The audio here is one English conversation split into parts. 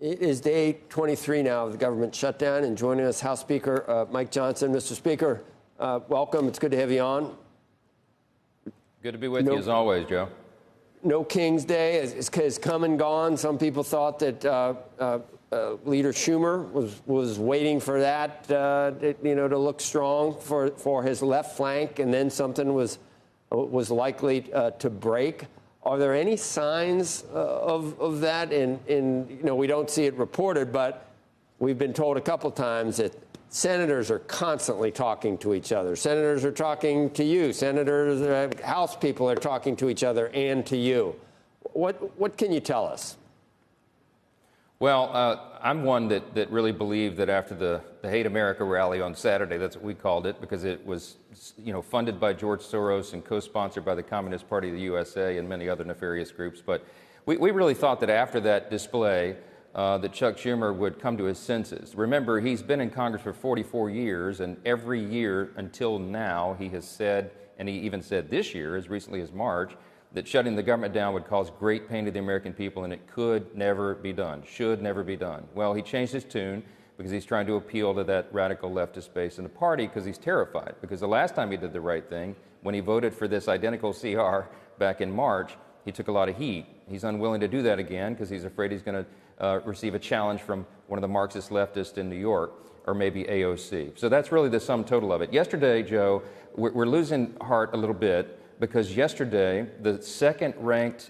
It is day 23 now of the government shutdown, and joining us, House Speaker Mike Johnson. Mr. Speaker, welcome. It's good to have you on. Good to be with you as always, Joe. No King's Day has come and gone. Some people thought that Leader Schumer was waiting for that, to look strong for his left flank, and then something was likely to break. Are there any signs of that? We don't see it reported, but we've been told a couple times that senators are constantly talking to each other. Senators are talking to you. Senators, House people are talking to each other and to you. What can you tell us? Well, I'm one that really believed that after the Hate America rally on Saturday, that's what we called it, because it was, funded by George Soros and co-sponsored by the Communist Party of the USA and many other nefarious groups. But we really thought that after that display, that Chuck Schumer would come to his senses. Remember, he's been in Congress for 44 years, and every year until now, he has said, and he even said this year, as recently as March, that shutting the government down would cause great pain to the American people, and it could never be done, should never be done. Well, he changed his tune because he's trying to appeal to that radical leftist base in the party, because he's terrified. Because the last time he did the right thing, when he voted for this identical CR back in March, he took a lot of heat. He's unwilling to do that again because he's afraid he's going to receive a challenge from one of the Marxist leftists in New York, or maybe AOC. So that's really the sum total of it. Yesterday, Joe, we're losing heart a little bit, because yesterday, the second-ranked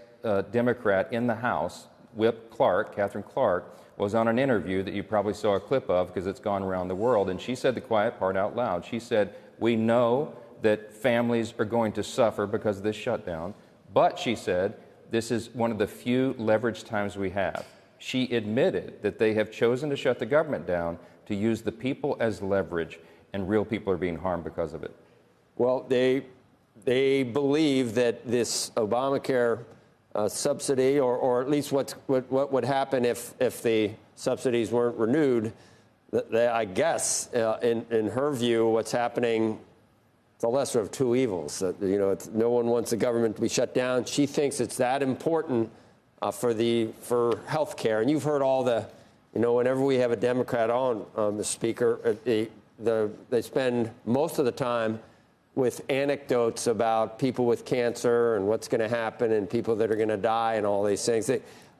Democrat in the House, Whip Clark, Catherine Clark, was on an interview that you probably saw a clip of because it's gone around the world, and she said the quiet part out loud. She said, "We know that families are going to suffer because of this shutdown, but," she said, "this is one of the few leverage times we have." She admitted that they have chosen to shut the government down to use the people as leverage, and real people are being harmed because of it. Well, they believe that this Obamacare subsidy, or at least what would happen if the subsidies weren't renewed, I guess, in her view, what's happening, the lesser of two evils. No one wants the government to be shut down. She thinks it's that important for health care. And you've heard all whenever we have a Democrat on, Mr. Speaker, they spend most of the time with anecdotes about people with cancer and what's going to happen and people that are going to die and all these things.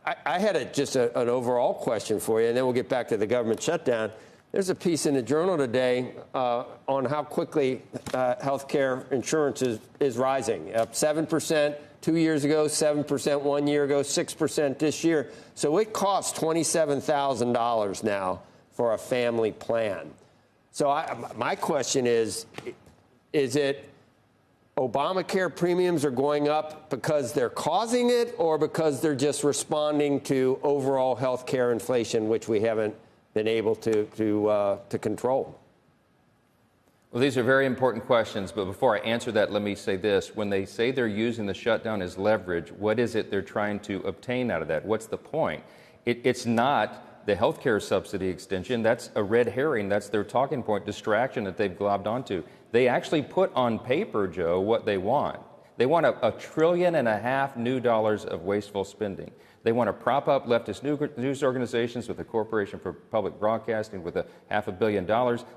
I had just an overall question for you, and then we'll get back to the government shutdown. There's a piece in the Journal today on how quickly health care insurance is rising. Up 7% 2 years ago, 7% 1 year ago, 6% this year. So it costs $27,000 now for a family plan. So my question is it Obamacare premiums are going up because they're causing it, or because they're just responding to overall health care inflation, which we haven't been able to control? Well, these are very important questions, but before I answer that, let me say this. When they say they're using the shutdown as leverage, what is it they're trying to obtain out of that? What's the point? It's not the health care subsidy extension. That's a red herring. That's their talking point, distraction that they've globbed onto. They actually put on paper, Joe, what they want. They want $1.5 trillion new dollars of wasteful spending. They want to prop up leftist news organizations with the Corporation for Public Broadcasting with $500 million.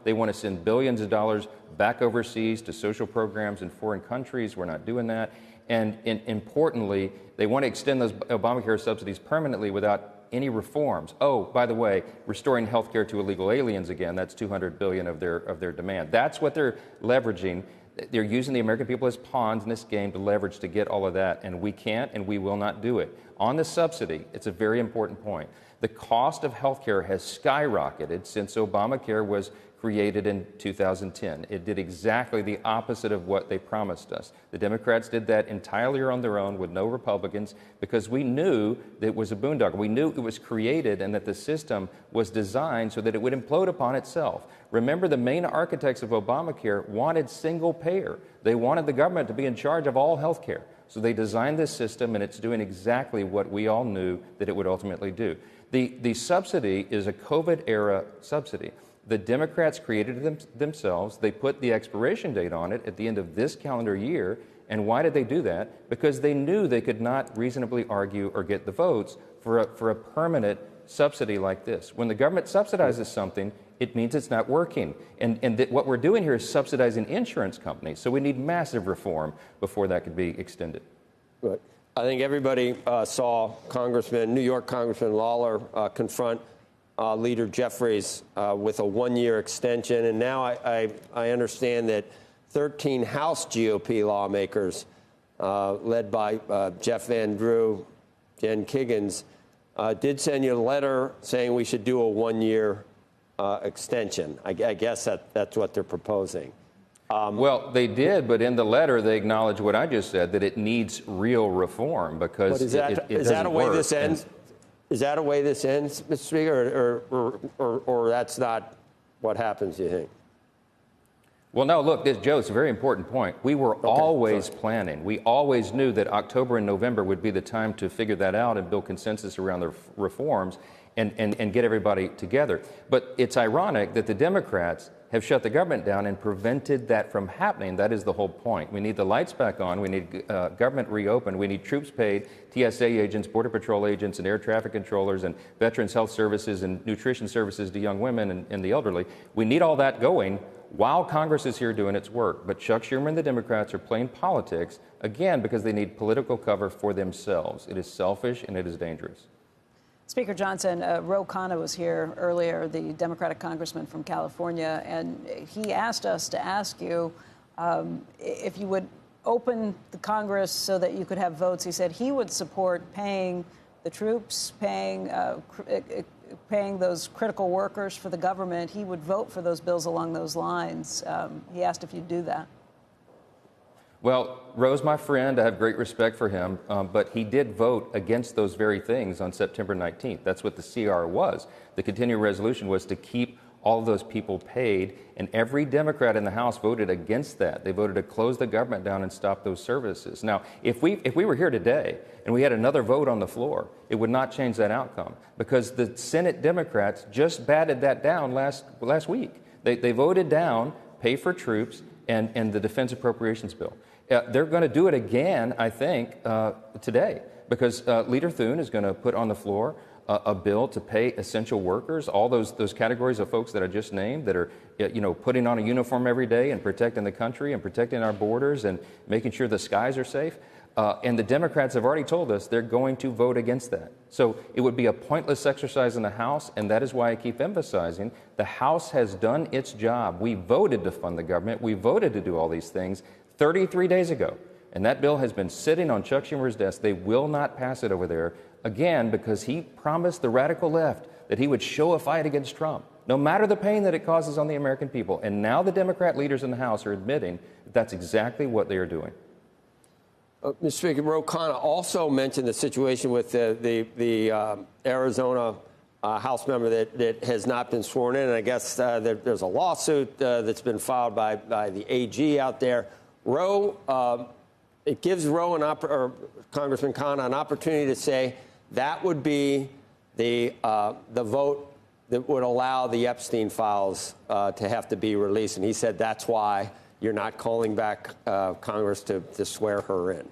They want to send billions of dollars back overseas to social programs in foreign countries. We're not doing that. And importantly, they want to extend those Obamacare subsidies permanently without any reforms. Oh, by the way, restoring health care to illegal aliens again, that's $200 billion of their demand. That's what they're leveraging. They're using the American people as pawns in this game to leverage to get all of that, and we can't and we will not do it. On the subsidy, it's a very important point. The cost of health care has skyrocketed since Obamacare was created in 2010. It did exactly the opposite of what they promised us. The Democrats did that entirely on their own with no Republicans, because we knew that it was a boondoggle. We knew it was created and that the system was designed so that it would implode upon itself. Remember, the main architects of Obamacare wanted single payer. They wanted the government to be in charge of all health care. So they designed this system, and it's doing exactly what we all knew that it would ultimately do. The subsidy is a COVID-era subsidy. The Democrats created it themselves. They put the expiration date on it at the end of this calendar year. And why did they do that? Because they knew they could not reasonably argue or get the votes for a permanent subsidy like this. When the government subsidizes something, it means it's not working. And what we're doing here is subsidizing insurance companies. So we need massive reform before that could be extended. Right. I think everybody saw New York Congressman Lawler confront Leader Jeffries with a one-year extension. And now I understand that 13 House GOP lawmakers, led by Jeff Van Drew, Jen Kiggins, did send you a letter saying we should do a one-year extension. I guess that's what they're proposing. Well, they did, but in the letter they acknowledge what I just said, that it needs real reform because is that a way this ends? Is that a way this ends, Mr. Speaker, or that's not what happens, you think? Well, no, look, Joe, it's a very important point. We were always planning. We always knew that October and November would be the time to figure that out and build consensus around the reforms and get everybody together. But it's ironic that the Democrats have shut the government down and prevented that from happening. That is the whole point. We need the lights back on. We need government reopened. We need troops paid, TSA agents, Border Patrol agents, and air traffic controllers, and Veterans Health Services, and nutrition services to young women and the elderly. We need all that going while Congress is here doing its work. But Chuck Schumer and the Democrats are playing politics, again, because they need political cover for themselves. It is selfish and it is dangerous. Speaker Johnson, Ro Khanna was here earlier, the Democratic congressman from California, and he asked us to ask you if you would open the Congress so that you could have votes. He said he would support paying the troops, paying those critical workers for the government. He would vote for those bills along those lines. He asked if you'd do that. Well, Ro's my friend. I have great respect for him, but he did vote against those very things on September 19th. That's what the CR was. The continuing resolution was to keep all of those people paid, and every Democrat in the House voted against that. They voted to close the government down and stop those services. Now, if we were here today and we had another vote on the floor, it would not change that outcome because the Senate Democrats just batted that down last week. They voted down pay for troops and the defense appropriations bill. They're going to do it again, I think, today, because Leader Thune is going to put on the floor a bill to pay essential workers, all those categories of folks that I just named that are, putting on a uniform every day and protecting the country and protecting our borders and making sure the skies are safe. And the Democrats have already told us they're going to vote against that. So it would be a pointless exercise in the House, and that is why I keep emphasizing the House has done its job. We voted to fund the government. We voted to do all these things 33 days ago, and that bill has been sitting on Chuck Schumer's desk. They will not pass it over there, again, because he promised the radical left that he would show a fight against Trump, no matter the pain that it causes on the American people. And now the Democrat leaders in the House are admitting that that's exactly what they are doing. Mr. Speaker, Ro Khanna also mentioned the situation with the Arizona House member that has not been sworn in. And I guess there's a lawsuit that's been filed by the AG out there. It gives or Congressman Khanna an opportunity to say that would be the vote that would allow the Epstein files to have to be released. And he said that's why you're not calling back Congress to swear her in.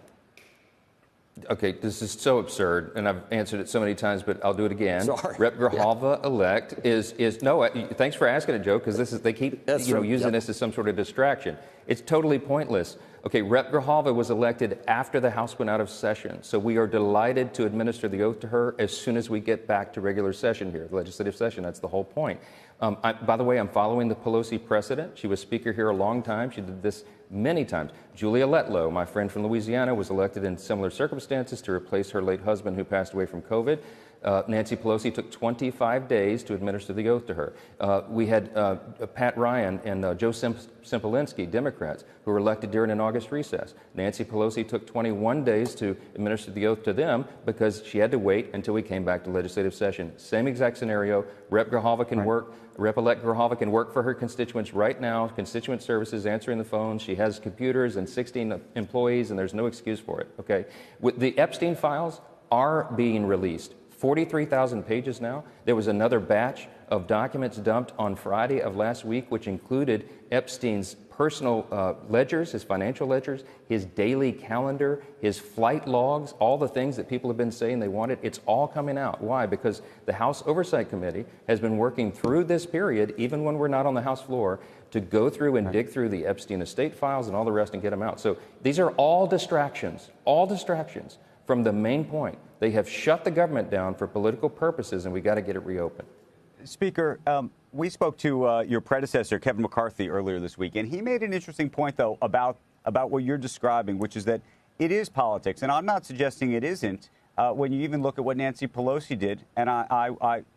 Okay, this is so absurd, and I've answered it so many times, but I'll do it again. Sorry. Rep. Grijalva-elect is no. Thanks for asking it, Joe, because they keep using this as some sort of distraction. It's totally pointless. Okay, Rep. Grijalva was elected after the House went out of session, so we are delighted to administer the oath to her as soon as we get back to regular session here, the legislative session. That's the whole point. By the way, I'm following the Pelosi precedent. She was Speaker here a long time. She did this many times. Julia Letlow, my friend from Louisiana, was elected in similar circumstances to replace her late husband who passed away from COVID. Nancy Pelosi took 25 days to administer the oath to her. We had Pat Ryan and Joe Sempolinski, Democrats, who were elected during an August recess. Nancy Pelosi took 21 days to administer the oath to them because she had to wait until we came back to legislative session. Same exact scenario. Rep. Grijalva can work. Rep-elect Grijalva can work for her constituents right now. Constituent services answering the phone. She has computers and 16 employees, and there's no excuse for it. Okay, the Epstein files are being released 43,000 pages now. There was another batch of documents dumped on Friday of last week, which included Epstein's personal ledgers, his financial ledgers, his daily calendar, his flight logs, all the things that people have been saying they wanted. It's all coming out. Why? Because the House Oversight Committee has been working through this period, even when we're not on the House floor, to go through and dig through the Epstein estate files and all the rest and get them out. So these are all distractions from the main point. They have shut the government down for political purposes, and we got to get it reopened. Speaker, we spoke to your predecessor, Kevin McCarthy, earlier this week, and he made an interesting point, though, about what you're describing, which is that it is politics. And I'm not suggesting it isn't. When you even look at what Nancy Pelosi did, and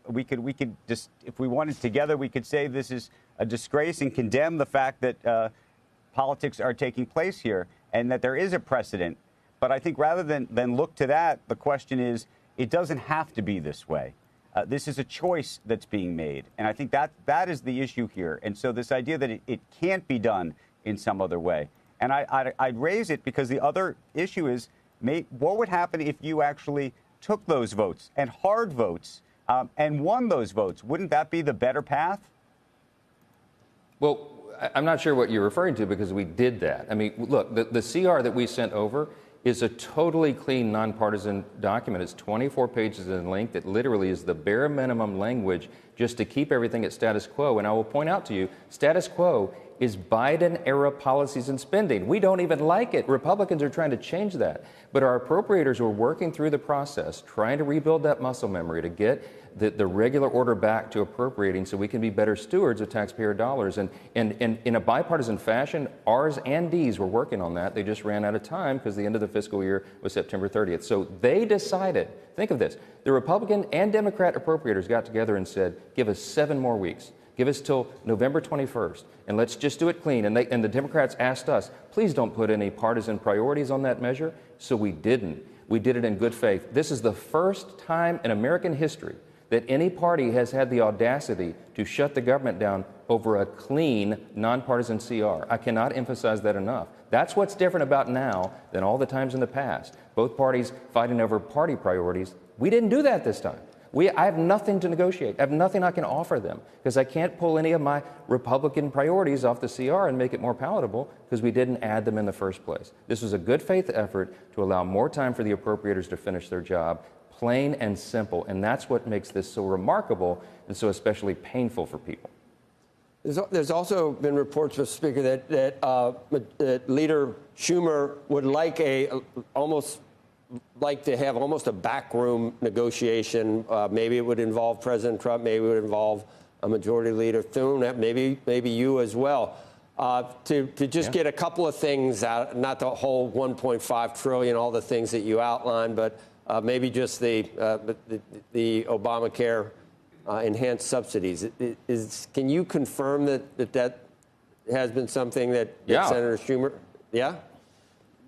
we could just, if we wanted together, we could say this is a disgrace and condemn the fact that politics are taking place here and that there is a precedent. But I think rather than look to that, the question is, it doesn't have to be this way. This is a choice that's being made. And I think that is the issue here. And so this idea that it can't be done in some other way. And I'd raise it because the other issue is, what would happen if you actually took those votes and hard votes and won those votes? Wouldn't that be the better path? Well, I'm not sure what you're referring to because we did that. I mean, look, the CR that we sent over is a totally clean, nonpartisan document. It's 24 pages in length. It literally is the bare minimum language just to keep everything at status quo. And I will point out to you, status quo is Biden-era policies and spending. We don't even like it. Republicans are trying to change that. But our appropriators were working through the process, trying to rebuild that muscle memory to get the regular order back to appropriating so we can be better stewards of taxpayer dollars. And in a bipartisan fashion, R's and D's were working on that. They just ran out of time because the end of the fiscal year was September 30th. So they decided, think of this, the Republican and Democrat appropriators got together and said, give us 7 more weeks. Give us till November 21st, and let's just do it clean. And the Democrats asked us, please don't put any partisan priorities on that measure. So we didn't. We did it in good faith. This is the first time in American history that any party has had the audacity to shut the government down over a clean, nonpartisan CR. I cannot emphasize that enough. That's what's different about now than all the times in the past. Both parties fighting over party priorities. We didn't do that this time. I have nothing to negotiate. I have nothing I can offer them because I can't pull any of my Republican priorities off the CR and make it more palatable because we didn't add them in the first place. This was a good faith effort to allow more time for the appropriators to finish their job, plain and simple. And that's what makes this so remarkable and so especially painful for people. There's also been reports, Mr. Speaker, that Leader Schumer would like to have almost a backroom negotiation. Maybe it would involve President Trump. Maybe it would involve a Majority Leader Thune. Maybe you as well. To just get a couple of things out, not the whole 1.5 trillion, all the things that you outlined, but maybe just the Obamacare enhanced subsidies. Can you confirm that has been something that Senator Schumer? Yeah.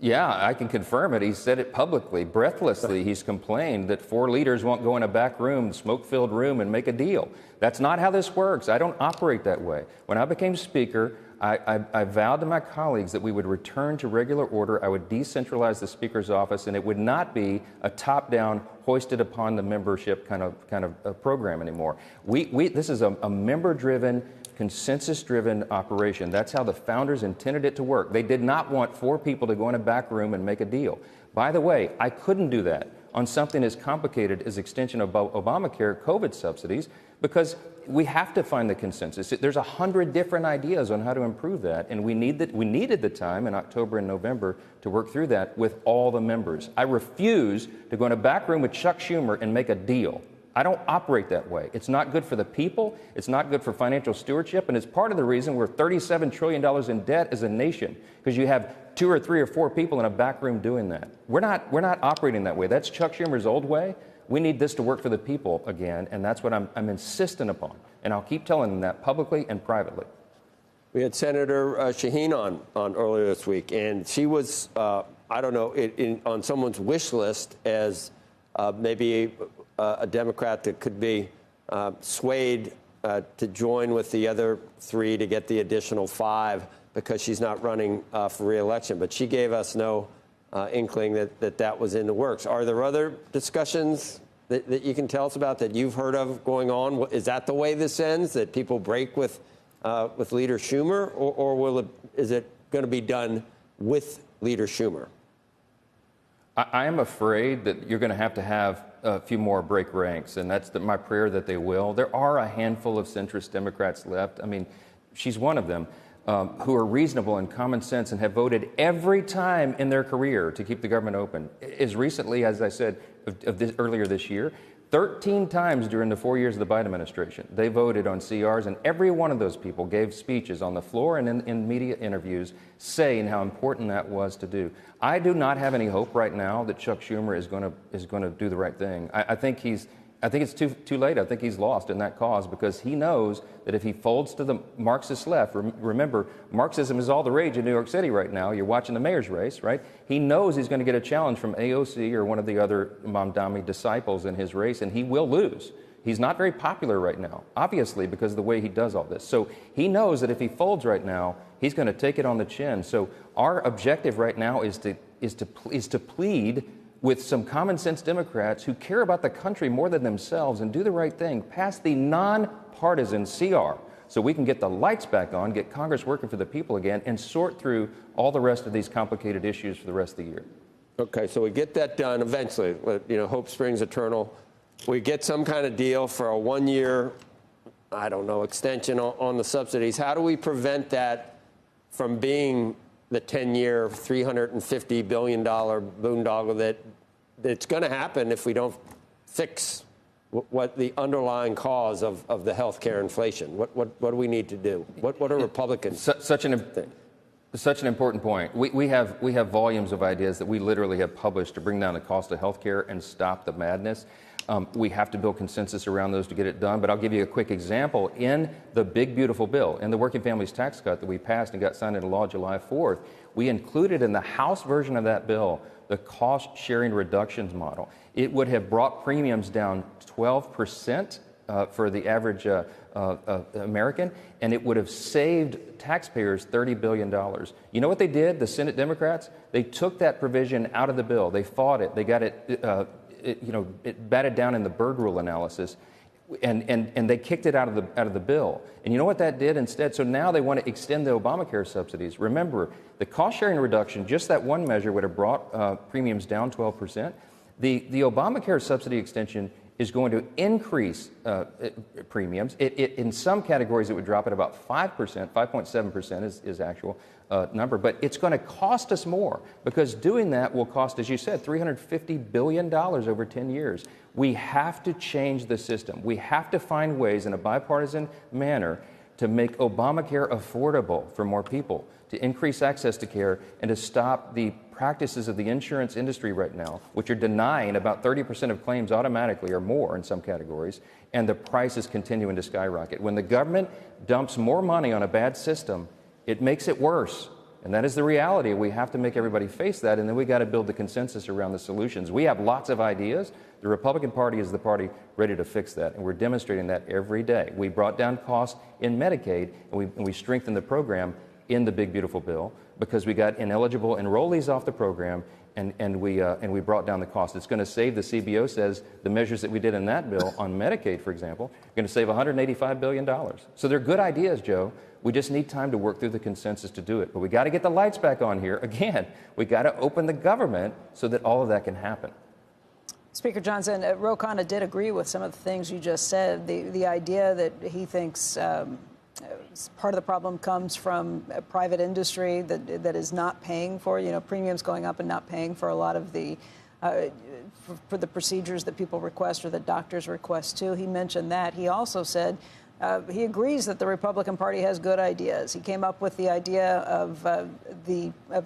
Yeah, I can confirm it. He said it publicly, breathlessly. He's complained that 4 leaders won't go in a back room, smoke-filled room, and make a deal. That's not how this works. I don't operate that way. When I became Speaker, I vowed to my colleagues that we would return to regular order. I would decentralize the Speaker's office, and it would not be a top-down, hoisted upon the membership kind of program anymore. This is a member-driven, consensus-driven operation. That's how the founders intended it to work. They did not want 4 people to go in a back room and make a deal. By the way, I couldn't do that on something as complicated as extension of Obamacare COVID subsidies because we have to find the consensus. There's 100 different ideas on how to improve that, and we needed the time in October and November to work through that with all the members. I refuse to go in a back room with Chuck Schumer and make a deal. I don't operate that way. It's not good for the people. It's not good for financial stewardship. And it's part of the reason we're $37 trillion in debt as a nation, because you have 2 or 3 or 4 people in a back room doing that. We're not operating that way. That's Chuck Schumer's old way. We need this to work for the people again, and that's what I'm insistent upon. And I'll keep telling them that publicly and privately. We had Senator Shaheen on earlier this week, and she was, I don't know, on someone's wish list as maybe a Democrat that could be swayed to join with the other 3 to get the additional 5 because she's not running for re-election. But she gave us no inkling that was in the works. Are there other discussions that you can tell us about that you've heard of going on? Is that the way this ends, that people break with Leader Schumer, or is it going to be done with Leader Schumer? I am afraid that you're going to have a few more break ranks, and that's my prayer that they will. There are a handful of centrist Democrats left. I mean, she's one of them, who are reasonable and common sense and have voted every time in their career to keep the government open. As recently, as I said, earlier this year, 13 times during the 4 years of the Biden administration, they voted on CRs, and every one of those people gave speeches on the floor and in media interviews saying how important that was to do. I do not have any hope right now that Chuck Schumer is going to do the right thing. I think it's too late. I think he's lost in that cause, because he knows that if he folds to the Marxist left, remember, Marxism is all the rage in New York City right now. You're watching the mayor's race, right? He knows he's going to get a challenge from AOC or one of the other Mamdani disciples in his race, and he will lose. He's not very popular right now, obviously, because of the way he does all this. So he knows that if he folds right now, he's going to take it on the chin. So our objective right now is to plead with some common sense Democrats who care about the country more than themselves and do the right thing, pass the nonpartisan CR so we can get the lights back on, get Congress working for the people again, and sort through all the rest of these complicated issues for the rest of the year. Okay, so we get that done eventually. Hope springs eternal. We get some kind of deal for a 1 year, extension on the subsidies. How do we prevent that from being the 10-year, $350 billion boondoggle that's going to happen if we don't fix what the underlying cause of the health care inflation? What do we need to do? What are Republicans Such an important point. We have volumes of ideas that we literally have published to bring down the cost of health care and stop the madness. We have to build consensus around those to get it done. But I'll give you a quick example. In the big, beautiful bill, in the Working Families Tax Cut that we passed and got signed into law July 4th, we included in the House version of that bill the cost-sharing reductions model. It would have brought premiums down 12% for the average American, and it would have saved taxpayers $30 billion. You know what they did, the Senate Democrats? They took that provision out of the bill. They fought it. They got it batted down in the Byrd Rule analysis, and they kicked it out of the bill. And you know what that did instead? So now they want to extend the Obamacare subsidies. Remember, the cost-sharing reduction, just that one measure, would have brought premiums down 12%. The Obamacare subsidy extension is going to increase premiums. In some categories, it would drop at about 5%. 5.7% is actual number. But it's going to cost us more, because doing that will cost, as you said, $350 billion over 10 years. We have to change the system. We have to find ways in a bipartisan manner to make Obamacare affordable for more people, to increase access to care, and to stop the practices of the insurance industry right now, which are denying about 30% of claims automatically or more in some categories, and the prices continuing to skyrocket. When the government dumps more money on a bad system, it makes it worse. And that is the reality. We have to make everybody face that, and then we got to build the consensus around the solutions. We have lots of ideas. The Republican Party is the party ready to fix that, and we're demonstrating that every day. We brought down costs in Medicaid, and we strengthened the program in the big, beautiful bill, because we got ineligible enrollees off the program, and we brought down the cost. It's going to save, the CBO says, the measures that we did in that bill on Medicaid, for example, are going to save $185 billion. So they're good ideas, Joe. We just need time to work through the consensus to do it. But we got to get the lights back on here. Again, we got to open the government so that all of that can happen. Speaker Johnson, Ro Khanna did agree with some of the things you just said. The idea that he thinks part of the problem comes from a private industry that is not paying for, premiums going up and not paying for a lot of the for the procedures that people request or that doctors request too. He mentioned that. He also said he agrees that the Republican Party has good ideas. He came up with the idea of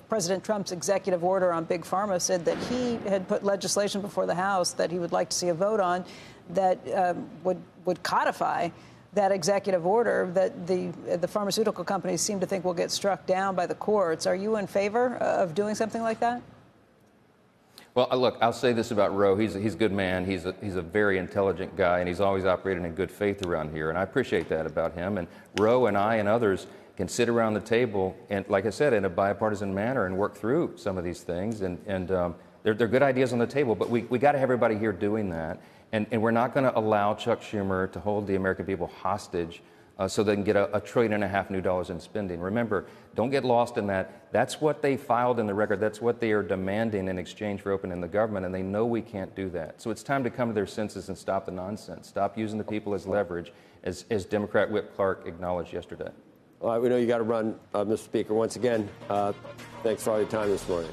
President Trump's executive order on Big Pharma, said that he had put legislation before the House that he would like to see a vote on that would codify that executive order that the pharmaceutical companies seem to think will get struck down by the courts. Are you in favor of doing something like that? Well, look, I'll say this about Ro. He's a good man. He's a very intelligent guy, and he's always operated in good faith around here, and I appreciate that about him. And Ro and I and others can sit around the table and, like I said, in a bipartisan manner and work through some of these things. And they're good ideas on the table, but we got to have everybody here doing that. And we're not going to allow Chuck Schumer to hold the American people hostage so they can get $1.5 trillion new dollars in spending. Remember, don't get lost in that. That's what they filed in the record. That's what they are demanding in exchange for opening the government, and they know we can't do that. So it's time to come to their senses and stop the nonsense. Stop using the people as leverage, as Democrat Whip Clark acknowledged yesterday. All right, we know you got to run, Mr. Speaker. Once again, thanks for all your time this morning.